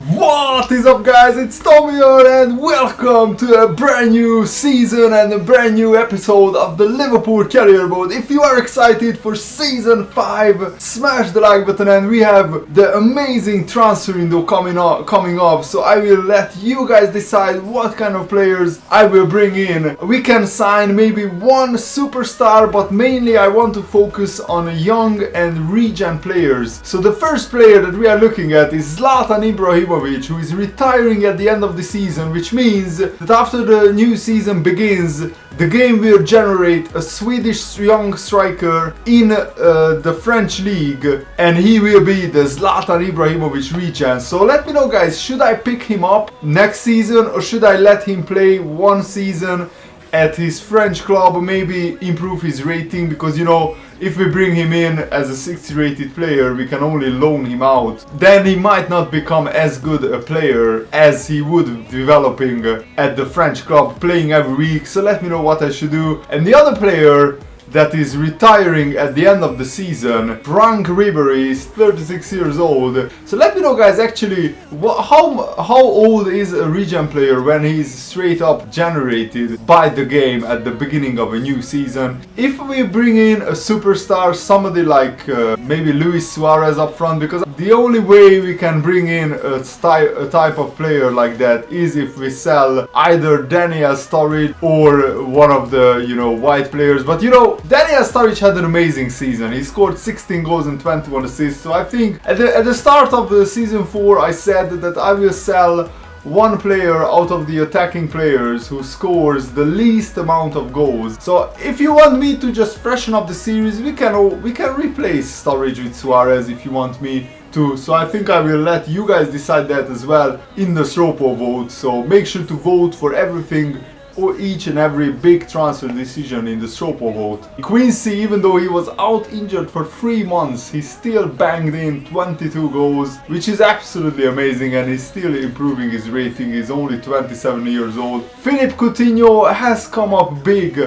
What is up, guys? It's Tommy here and welcome to a brand new season and a brand new episode of the Liverpool Career Mode. If you are excited for season 5, smash the like button, and we have the amazing transfer window coming up. So I will let you guys decide what kind of players I will bring in. We can sign maybe one superstar, but mainly I want to focus on young and regen players. So the first player that we are looking at is Zlatan Ibrahimovic, who is retiring at the end of the season, which means that after the new season begins, the game will generate a Swedish young striker in the French league, and he will be the Zlatan Ibrahimovic regen. So let me know, guys, should I pick him up next season or should I let him play one season at his French club, maybe improve his rating, because you know, if we bring him in as a 60 rated player, we can only loan him out. Then he might not become as good a player as he would developing at the French club, playing every week. So let me know what I should do. And the other player that is retiring at the end of the season, Frank Ribery, is 36 years old. So let me know, guys, actually how old is a regen player when he's straight up generated by the game at the beginning of a new season. If we bring in a superstar, somebody like maybe Luis Suarez up front, because the only way we can bring in a type of player like that is if we sell either Daniel Sturridge or one of the, you know, white players. But you know, Daniel Sturridge had an amazing season. He scored 16 goals and 21 assists. So I think at the start of the season 4, I said that I will sell one player out of the attacking players who scores the least amount of goals. So if you want me to just freshen up the series, we can replace Sturridge with Suarez if you want me to. So I think I will let you guys decide that as well in the Stropo vote. So make sure to vote for everything, or each and every big transfer decision in the Stropo vote. Quincy, even though he was out injured for 3 months, he still banged in 22 goals, which is absolutely amazing, and he's still improving his rating. He's only 27 years old. Philippe Coutinho has come up big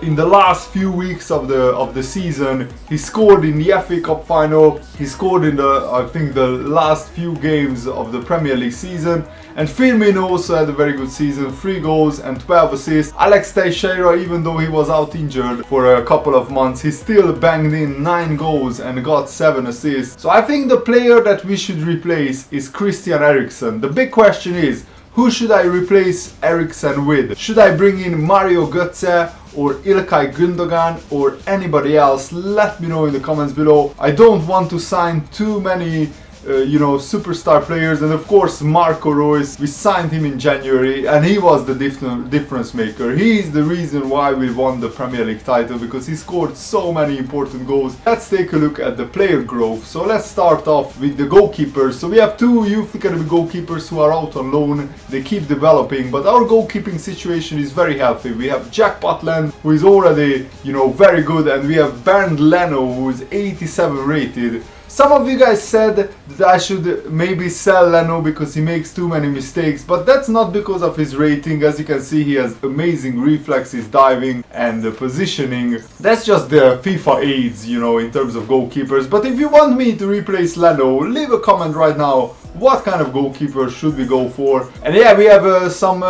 in the last few weeks of the season. He scored in the FA Cup final. He scored in I think the last few games of the Premier League season. And Firmino also had a very good season, 3 goals and 12 assists. Alex Teixeira, even though he was out injured for a couple of months, he still banged in 9 goals and got 7 assists. So I think the player that we should replace is Christian Eriksen. The big question is, who should I replace Eriksen with? Should I bring in Mario Götze or Ilkay Gundogan or anybody else? Let me know in the comments below. I don't want to sign too many you know, superstar players. And of course Marco Reus, we signed him in January and he was the difference maker. He is the reason why we won the Premier League title, because he scored so many important goals. Let's take a look at the player growth. So let's start off with the goalkeepers. So we have 2 youth academy goalkeepers who are out on loan. They keep developing, but our goalkeeping situation is very healthy. We have Jack Butland, who is already, you know, very good, and we have Bernd Leno, who is 87 rated. Some of you guys said that I should maybe sell Leno because he makes too many mistakes, but that's not because of his rating. As you can see, he has amazing reflexes, diving and positioning. That's just the FIFA aids, you know, in terms of goalkeepers. But if you want me to replace Leno, leave a comment right now. What kind of goalkeeper should we go for? And yeah, we have some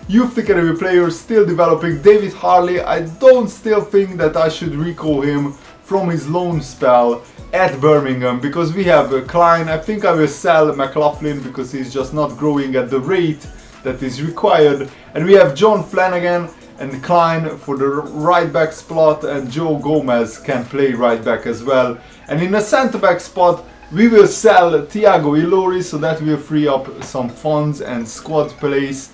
youth academy players still developing. David Harley, I don't still think that I should recall him from his loan spell at Birmingham, because we have Klein. I think I will sell McLaughlin because he's just not growing at the rate that is required. And we have John Flanagan and Klein for the right back spot, and Joe Gomez can play right back as well. And in the centre back spot, we will sell Thiago Ilori, so that will free up some funds and squad place.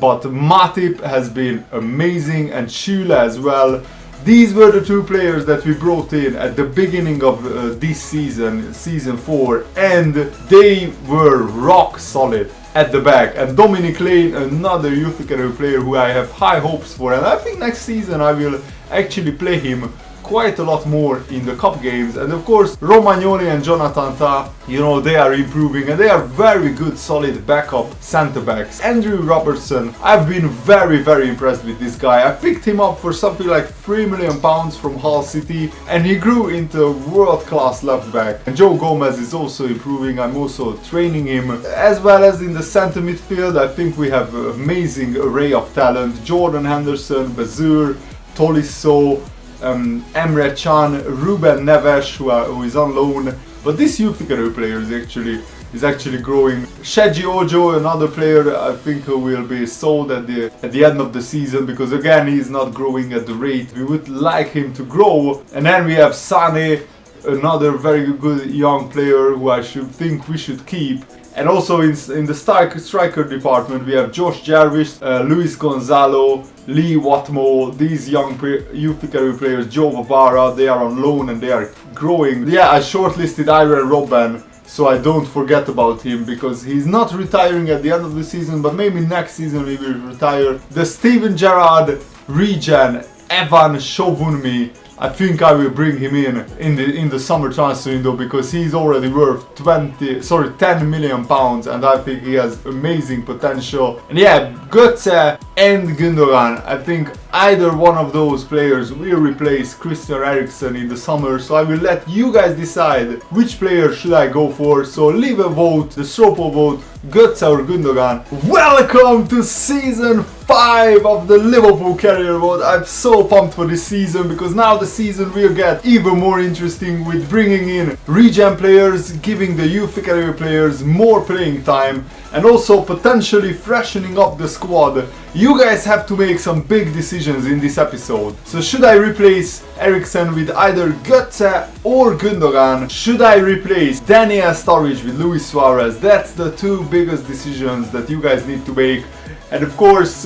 But Matip has been amazing, and Shula as well. These were the 2 players that we brought in at the beginning of this season, season 4, and they were rock solid at the back. And Dominic Lane, another youth academy player who I have high hopes for, and I think next season I will actually play him quite a lot more in the cup games. And of course, Romagnoli and Jonathan Tah, you know, they are improving and they are very good, solid backup centre backs. Andrew Robertson, I've been very impressed with this guy. I picked him up for something like £3 million from Hull City and he grew into a world-class left back. And Joe Gomez is also improving. I'm also training him. As well as in the centre midfield, I think we have an amazing array of talent. Jordan Henderson, Bazur, Tolisso, Emre Can, Ruben Neves, who is on loan. But this youth academy player is actually growing. Sheji Ojo, another player, I think who will be sold at the end of the season, because again he's not growing at the rate we would like him to grow. And then we have Sane, another very good young player who I think we should keep. And also in the striker department we have Josh Jarvis, Luis Gonzalo, Lee Watmo, these young youth academy players, Joe Bavara, they are on loan and they are growing. Yeah, I shortlisted Ira Robben, so I don't forget about him, because he's not retiring at the end of the season, but maybe next season he will retire. The Steven Gerrard Regen, Evan Shovunmi, I think I will bring him in the summer transfer window, because he's already worth 10 million pounds, and I think he has amazing potential. And yeah, Götze and Gundogan, I think either one of those players will replace Christian Eriksen in the summer, so I will let you guys decide which player should I go for. So leave a vote, the Stropo vote, Götze or Gundogan. Welcome to season 5 of the Liverpool career mode. I'm so pumped for this season, because now the season will get even more interesting with bringing in regen players, giving the youth academy players more playing time, and also potentially freshening up the squad. You guys have to make some big decisions in this episode. So should I replace Eriksen with either Götze or Gundogan? Should I replace Daniel Sturridge with Luis Suarez? That's the two biggest decisions that you guys need to make. And of course,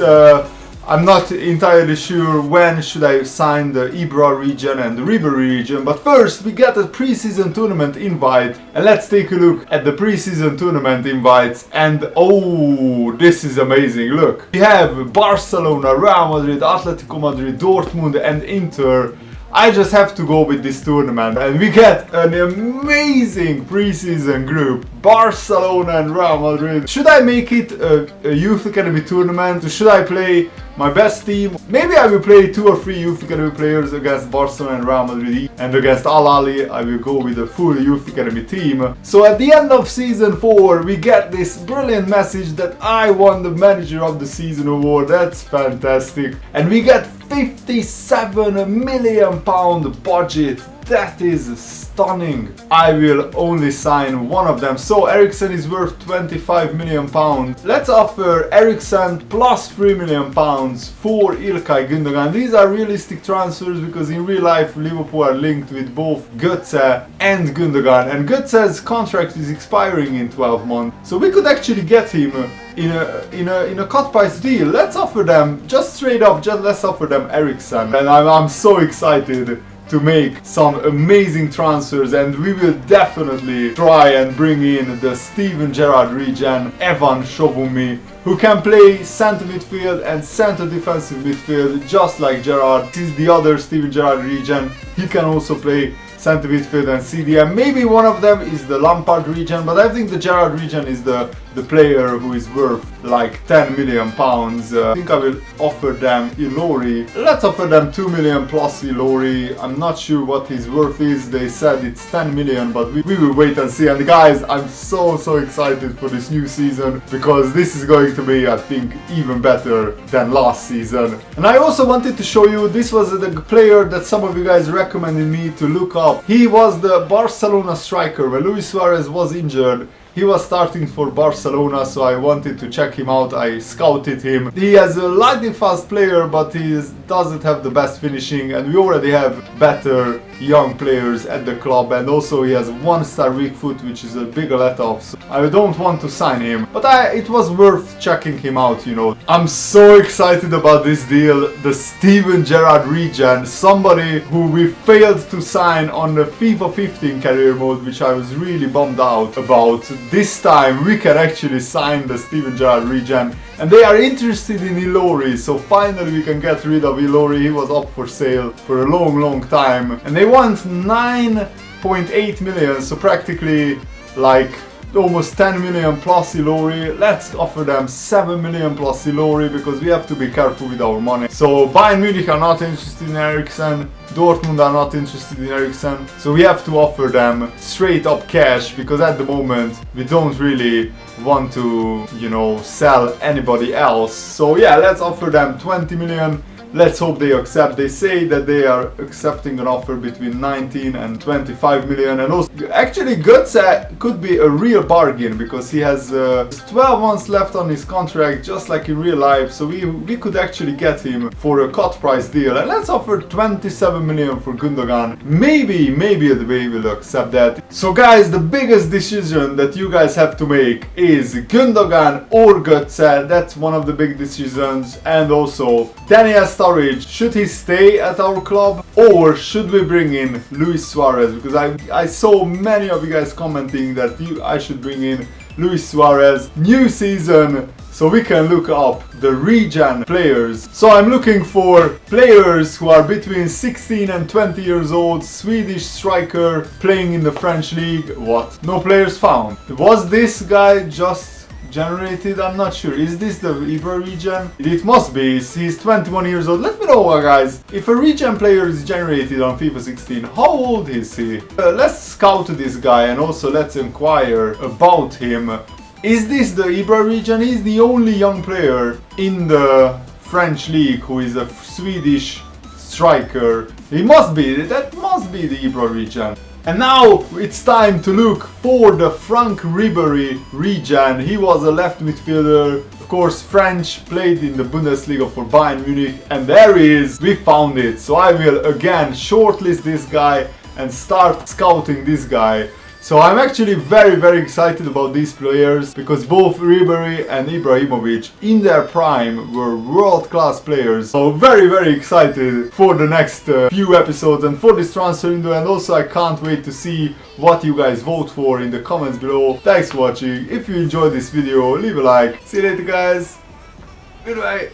I'm not entirely sure when should I sign the Ibra region and the Ribery region, but first we get a pre-season tournament invite, and let's take a look at the pre-season tournament invites. And oh, this is amazing, look! We have Barcelona, Real Madrid, Atletico Madrid, Dortmund and Inter. I just have to go with this tournament, and we get an amazing pre-season group, Barcelona and Real Madrid. Should I make it a youth academy tournament? Should I play my best team? Maybe I will play 2 or 3 youth academy players against Barcelona and Real Madrid, and against Al Ahly I will go with a full youth academy team. So at the end of season 4 we get this brilliant message that I won the manager of the season award. That's fantastic. And we get £57 million budget. That is stunning. I will only sign one of them. So Eriksen is worth £25 million. Let's offer Eriksen plus £3 million for Ilkay Gundogan. These are realistic transfers, because in real life Liverpool are linked with both Götze and Gundogan, and Götze's contract is expiring in 12 months. So we could actually get him in a cut price deal. Let's offer them just straight up, let's offer them Eriksen. And I'm so excited to make some amazing transfers, and we will definitely try and bring in the Steven Gerrard regen, Evan Shovunmi, who can play centre midfield and centre defensive midfield just like Gerrard. This is the other Steven Gerrard regen. He can also play centre midfield and CDM. Maybe one of them is the Lampard regen, but I think the Gerrard regen is the player who is worth like £10 million. I think I will offer them Ilori. Let's offer them 2 million plus Ilori. I'm not sure what his worth is. They said it's 10 million, but we will wait and see. And guys, I'm so excited for this new season, because this is going to be, I think, even better than last season. And I also wanted to show you, this was the player that some of you guys recommended me to look up. He was the Barcelona striker. When Luis Suarez was injured, he was starting for Barcelona, so I wanted to check him out. I scouted him. He is a lightning fast player, but he doesn't have the best finishing, and we already have better young players at the club, and also he has 1-star weak foot, which is a big let off, so I don't want to sign him, but it was worth checking him out, you know. I'm so excited about this deal, the Steven Gerrard regen, somebody who we failed to sign on the FIFA 15 career mode, which I was really bummed out about. This time we can actually sign the Steven Gerrard regen, and they are interested in Ilori, so finally we can get rid of Ilori. He was up for sale for a long time, and they want 9.8 million, so practically like almost 10 million plus Ilori. Let's offer them 7 million plus Ilori, because we have to be careful with our money. So Bayern Munich are not interested in Eriksen, Dortmund are not interested in Eriksen, so we have to offer them straight up cash, because at the moment we don't really want to, you know, sell anybody else. So yeah, let's offer them 20 million. Let's hope they accept. They say that they are accepting an offer between 19 and 25 million, and also actually Götze could be a real bargain, because he has 12 months left on his contract, just like in real life, so we could actually get him for a cut price deal. And let's offer 27 million for Gundogan. Maybe they will accept that. So guys, the biggest decision that you guys have to make is Gundogan or Götze. That's one of the big decisions. And also Daniel Sturridge, should he stay at our club, or should we bring in Luis Suarez? Because I saw many of you guys commenting that I should bring in Luis Suarez. New season, so we can look up the regen players. So I'm looking for players who are between 16 and 20 years old, Swedish striker, playing in the French league. What? No players found. Was this guy just generated? I'm not sure. Is this the Ibra regen? It must be. He's 21 years old. Let me know, guys, if a regen player is generated on FIFA 16, how old is he? Let's scout this guy, and also let's inquire about him. Is this the Ibra regen? He's the only young player in the French league who is a Swedish striker. He must be. That must be the Ibra regen. And now it's time to look for the Franck Ribéry regen. He was a left midfielder, of course French, played in the Bundesliga for Bayern Munich, and there he is, we found it. So I will again shortlist this guy and start scouting this guy. So I'm actually very excited about these players, because both Ribéry and Ibrahimovic in their prime were world-class players. So very excited for the next few episodes and for this transfer window, and also I can't wait to see what you guys vote for in the comments below. Thanks for watching. If you enjoyed this video, leave a like. See you later, guys. Goodbye.